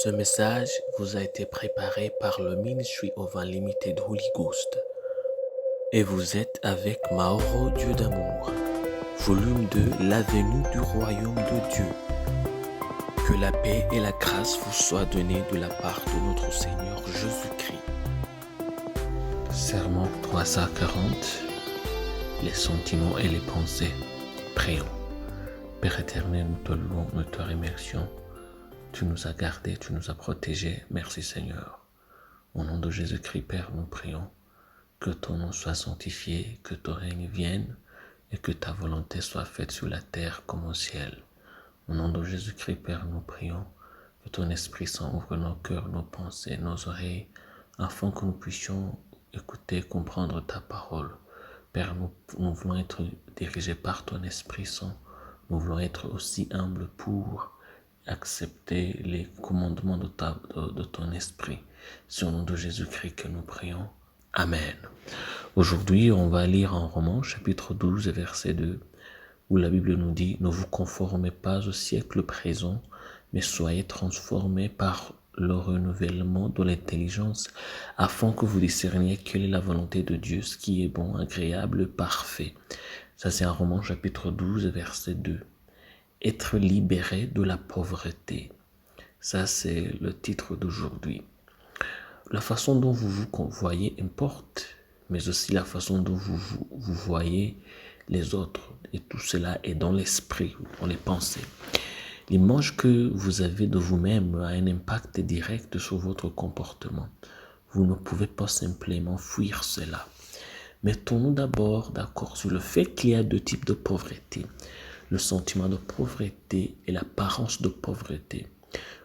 Ce message vous a été préparé par le Ministry of Unlimited Holy Ghost et vous êtes avec Mauro Dieu d'amour, volume 2, l'avenue du royaume de Dieu. Que la paix et la grâce vous soient données de la part de notre Seigneur Jésus-Christ. Sermon 340, les sentiments et les pensées. Prions. Père éternel, nous te louons, nous te remercions. Tu nous as gardés, tu nous as protégés. Merci Seigneur. Au nom de Jésus-Christ, Père, nous prions que ton nom soit sanctifié, que ton règne vienne et que ta volonté soit faite sur la terre comme au ciel. Au nom de Jésus-Christ, Père, nous prions que ton Esprit Saint ouvre nos cœurs, nos pensées, nos oreilles, afin que nous puissions écouter, comprendre ta parole. Père, nous voulons être dirigés par ton Esprit Saint. Nous voulons être aussi humbles pour accepter les commandements de ton esprit. C'est au nom de Jésus-Christ que nous prions. Amen. Aujourd'hui, on va lire en Romains, chapitre 12, verset 2, où la Bible nous dit « Ne vous conformez pas au siècle présent, mais soyez transformés par le renouvellement de l'intelligence, afin que vous discerniez quelle est la volonté de Dieu, ce qui est bon, agréable, parfait. » Ça, c'est en Romains, chapitre 12, verset 2. Être libéré de la pauvreté. Ça, c'est le titre d'aujourd'hui. La façon dont vous vous voyez importe, mais aussi la façon dont vous voyez les autres. Et tout cela est dans l'esprit, dans les pensées. L'image que vous avez de vous-même a un impact direct sur votre comportement. Vous ne pouvez pas simplement fuir cela. Mettons-nous d'abord d'accord sur le fait qu'il y a deux types de pauvreté. Le sentiment de pauvreté et l'apparence de pauvreté.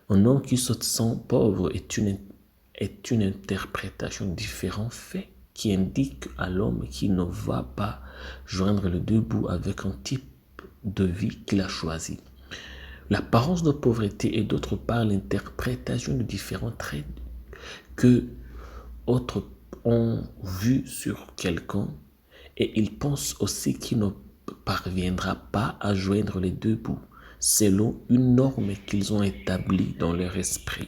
Un homme qui se sent pauvre est une interprétation de différents faits qui indiquent à l'homme qu'il ne va pas joindre le deux bouts avec un type de vie qu'il a choisi. L'apparence de pauvreté est d'autre part l'interprétation de différents traits que autres ont vus sur quelqu'un et ils pensent aussi qu'il ne parviendra pas à joindre les deux bouts selon une norme qu'ils ont établie dans leur esprit.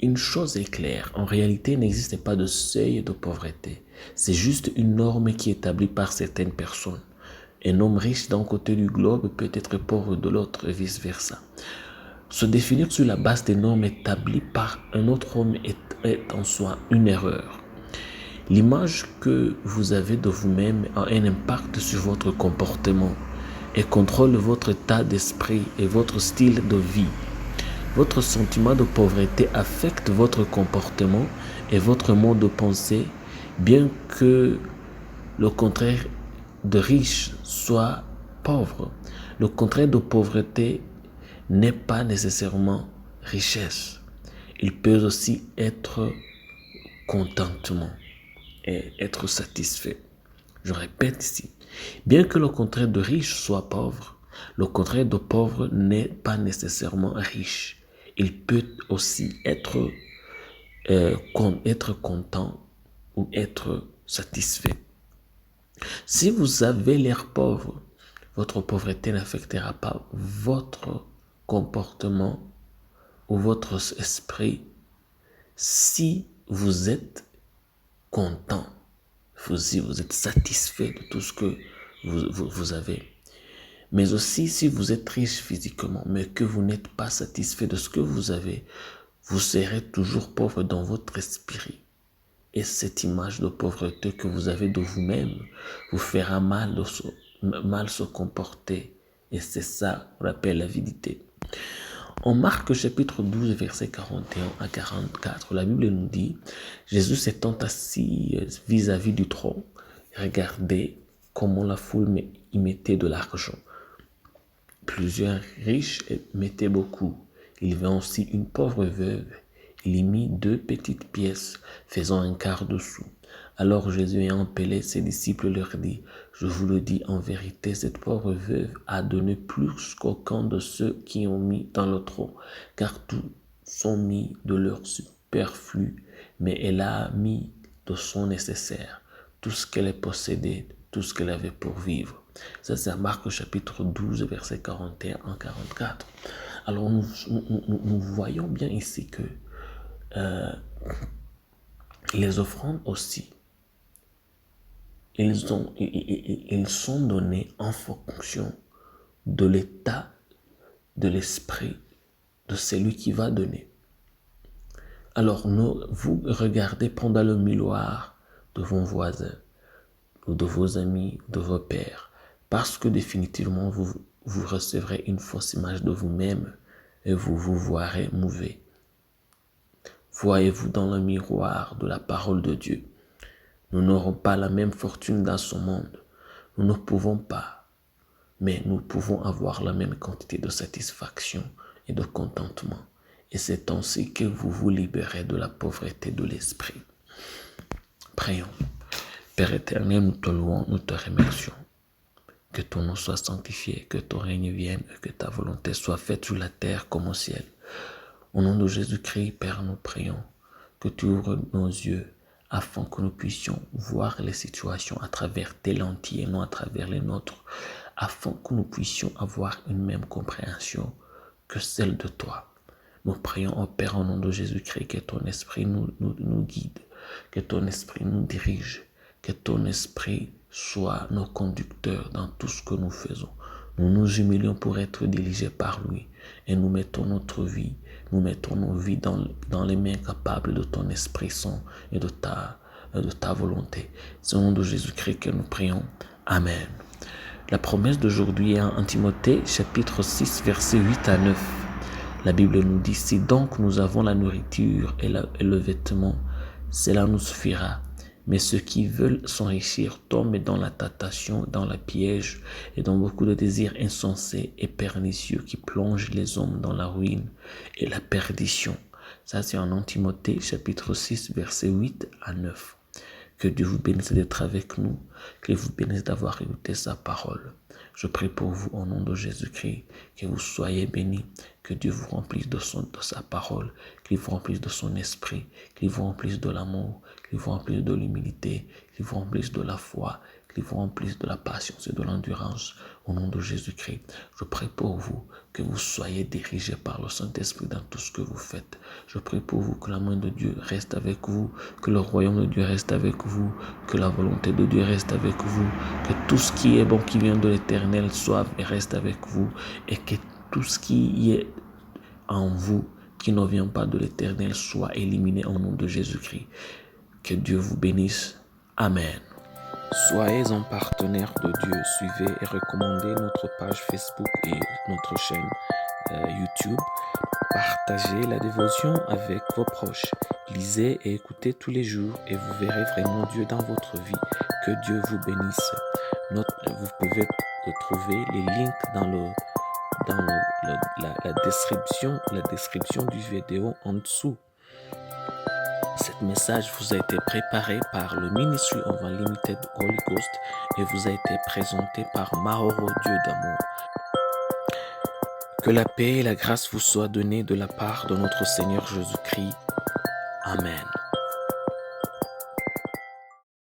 Une chose est claire, en réalité, il n'existe pas de seuil de pauvreté. C'est juste une norme qui est établie par certaines personnes. Un homme riche d'un côté du globe peut être pauvre de l'autre et vice-versa. Se définir sur la base des normes établies par un autre homme est en soi une erreur. L'image que vous avez de vous-même a un impact sur votre comportement et contrôle votre état d'esprit et votre style de vie. Votre sentiment de pauvreté affecte votre comportement et votre mode de pensée, bien que le contraire de riche soit pauvre. Le contraire de pauvreté n'est pas nécessairement richesse. Il peut aussi être contentement et être satisfait. Je répète ici, bien que le contraire de riche soit pauvre, le contraire de pauvre n'est pas nécessairement riche. Il peut aussi être content ou être satisfait. Si vous avez l'air pauvre, votre pauvreté n'affectera pas votre comportement ou votre esprit. Si vous êtes content, si vous êtes satisfait de tout ce que vous avez. Mais aussi, si vous êtes riche physiquement, mais que vous n'êtes pas satisfait de ce que vous avez, vous serez toujours pauvre dans votre esprit. Et cette image de pauvreté que vous avez de vous-même vous fera mal se comporter. Et c'est ça qu'on appelle l'avidité. En Marc chapitre 12, versets 41 à 44, la Bible nous dit « Jésus s'étant assis vis-à-vis du trône, regardez comment la foule y mettait de l'argent. Plusieurs riches mettaient beaucoup. Il vint aussi une pauvre veuve. Il y mit 2 petites pièces, faisant un quart de sou. Alors Jésus ayant appelé ses disciples leur dit, « Je vous le dis en vérité, cette pauvre veuve a donné plus qu'aucun de ceux qui ont mis dans le trou, car tous ont mis de leur superflu, mais elle a mis de son nécessaire, tout ce qu'elle possédait, tout ce qu'elle avait pour vivre. » Ça c'est Marc chapitre 12, verset 41 à 44. Alors nous voyons bien ici que les offrandes aussi, ils sont donnés en fonction de l'état de l'esprit de celui qui va donner. Alors vous regardez pendant le miroir de vos voisins, ou de vos amis, de vos pères, parce que définitivement vous recevrez une fausse image de vous-même et vous vous voirez mauvais. Voyez-vous dans le miroir de la parole de Dieu. Nous n'aurons pas la même fortune dans ce monde. Nous ne pouvons pas, mais nous pouvons avoir la même quantité de satisfaction et de contentement. Et c'est ainsi que vous vous libérez de la pauvreté de l'esprit. Prions. Père éternel, nous te louons, nous te remercions. Que ton nom soit sanctifié, que ton règne vienne, et que ta volonté soit faite sur la terre comme au ciel. Au nom de Jésus-Christ, Père, nous prions que tu ouvres nos yeux afin que nous puissions voir les situations à travers tes lentilles et non à travers les nôtres, afin que nous puissions avoir une même compréhension que celle de toi. Nous prions, ô Père, au nom de Jésus-Christ, que ton esprit nous guide, que ton esprit nous dirige, que ton esprit soit nos conducteurs dans tout ce que nous faisons. Nous nous humilions pour être dirigés par lui et nous mettons notre vie, nous mettons nos vies dans les mains capables de ton Esprit Saint et de ta volonté. C'est au nom de Jésus-Christ que nous prions. Amen. La promesse d'aujourd'hui est en Timothée, chapitre 6, versets 8 à 9. La Bible nous dit, si donc nous avons la nourriture et le vêtement, cela nous suffira. Mais ceux qui veulent s'enrichir tombent dans la tentation, dans la piège et dans beaucoup de désirs insensés et pernicieux qui plongent les hommes dans la ruine et la perdition. Ça, c'est en Timothée, chapitre 6, versets 8 à 9. Que Dieu vous bénisse d'être avec nous, qu'il vous bénisse d'avoir écouté sa parole. Je prie pour vous au nom de Jésus-Christ, que vous soyez bénis, que Dieu vous remplisse de sa parole, qu'il vous remplisse de son esprit, qu'il vous remplisse de l'amour, qu'il vous remplisse de l'humilité, qu'il vous remplisse de la foi, qu'il vous remplisse de la patience et de l'endurance. Au nom de Jésus-Christ, je prie pour vous, que vous soyez dirigés par le Saint-Esprit dans tout ce que vous faites. Je prie pour vous que la main de Dieu reste avec vous, que le royaume de Dieu reste avec vous, que la volonté de Dieu reste avec vous, que tout ce qui est bon qui vient de l'Éternel soit et reste avec vous, et que tout ce qui est en vous qui ne vient pas de l'Éternel soit éliminé au nom de Jésus-Christ. Que Dieu vous bénisse. Amen. Soyez un partenaire de Dieu. Suivez et recommandez notre page Facebook et notre chaîne YouTube. Partagez la dévotion avec vos proches. Lisez et écoutez tous les jours et vous verrez vraiment Dieu dans votre vie. Que Dieu vous bénisse. Vous pouvez retrouver les links dans la description du vidéo en dessous. Cet message vous a été préparé par le Ministry of Unlimited Holy Ghost et vous a été présenté par Mahoro Dieu d'amour. Que la paix et la grâce vous soient données de la part de notre Seigneur Jésus-Christ. Amen.